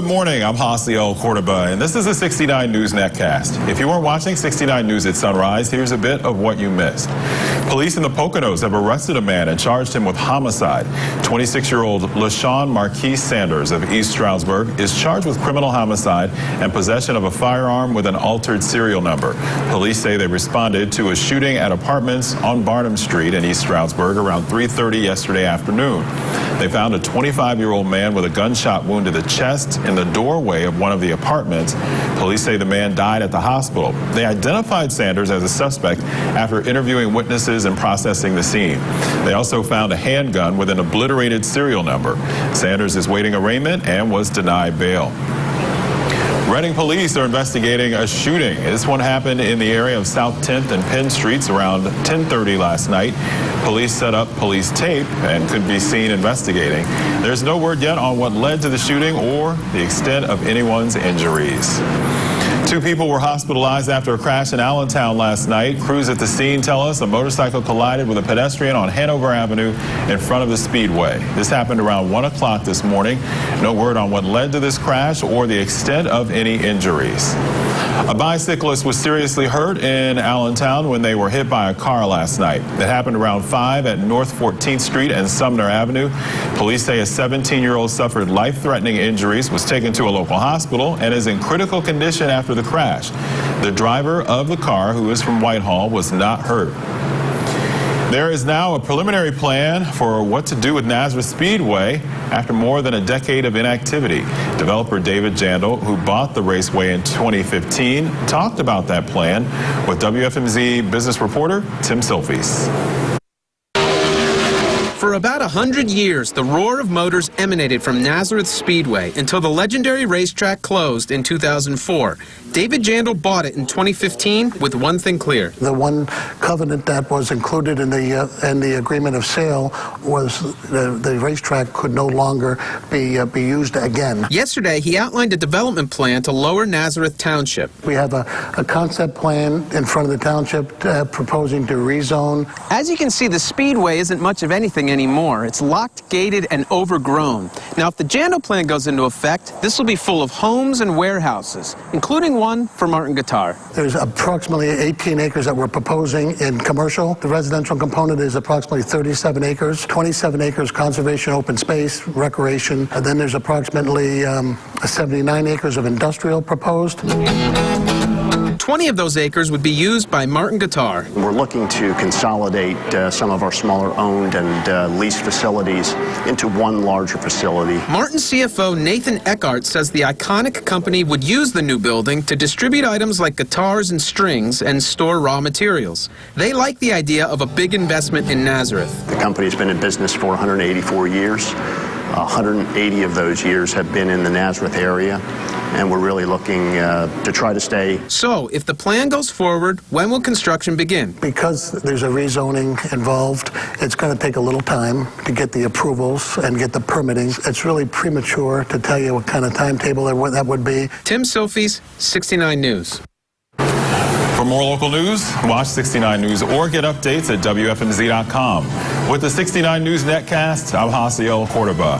morning, I'm Hasiel Cordoba, and this is the 69 News Netcast. If you weren't watching 69 News at sunrise, here's a bit of what you missed. Police in the Poconos have arrested a man and charged him with homicide. 26-year-old LaShawn Marquise Sanders of East Stroudsburg is charged with criminal homicide and possession of a firearm with an altered serial number. Police say they responded to a shooting at apartments on Barnum Street in East Stroudsburg around 3:30 yesterday afternoon. They found a 25-year-old man with a gunshot wound to the chest in the doorway of one of the apartments. Police say the man died at the hospital. They identified Sanders as a suspect after interviewing witnesses and processing the scene. They also found a handgun with an obliterated serial number. Sanders is waiting arraignment and was denied bail. Reading police are investigating a shooting. This one happened in the area of South 10th and Penn Streets around 10:30 last night. Police set up police tape and could be seen investigating. There's no word yet on what led to the shooting or the extent of anyone's injuries. 2 people were hospitalized after a crash in Allentown last night. Crews at the scene tell us a motorcycle collided with a pedestrian on Hanover Avenue in front of the Speedway. This happened around 1 o'clock this morning. No word on what led to this crash or the extent of any injuries. A bicyclist was seriously hurt in Allentown when they were hit by a car last night. It happened around 5 at North 14th Street and Sumner Avenue. Police say a 17-year-old suffered life-threatening injuries, was taken to a local hospital, and is in critical condition after the crash. The driver of the car, who is from Whitehall, was not hurt. There is now a preliminary plan for what to do with Nazareth Speedway after more than a decade of inactivity. Developer David Jaindl, who bought the raceway in 2015, talked about that plan with WFMZ business reporter Tim Silfies. For about 100 years, the roar of motors emanated from Nazareth Speedway until the legendary racetrack closed in 2004. David Jaindl bought it in 2015 with one thing clear. The one covenant that was included in the agreement of sale was the racetrack could no longer be used again. Yesterday, he outlined a development plan to Lower Nazareth Township. We have a concept plan in front of the township proposing to rezone. As you can see, the Speedway isn't much of anything anymore. It's locked, gated, and overgrown. Now, if the Jaindl plan goes into effect, this will be full of homes and warehouses, including one for Martin Guitar. There's approximately 18 acres that we're proposing in commercial. The residential component is approximately 37 acres, 27 acres conservation, open space, recreation. And then there's approximately 79 acres of industrial proposed. 20 of those acres would be used by Martin Guitar. We're looking to consolidate some of our smaller owned and leased facilities into one larger facility. Martin CFO Nathan Eckhart says the iconic company would use the new building to distribute items like guitars and strings and store raw materials. They like the idea of a big investment in Nazareth. The company's been in business for 184 years. 180 of those years have been in the Nazareth area, and we're really looking to try to stay. So, if the plan goes forward, when will construction begin? Because there's a rezoning involved, it's going to take a little time to get the approvals and get the permitting. It's really premature to tell you what kind of timetable that would be. Tim Silfies, 69 News. For more local news, watch 69 News or get updates at WFMZ.com. With the 69 News Netcast, I'm Hasiel Cordoba.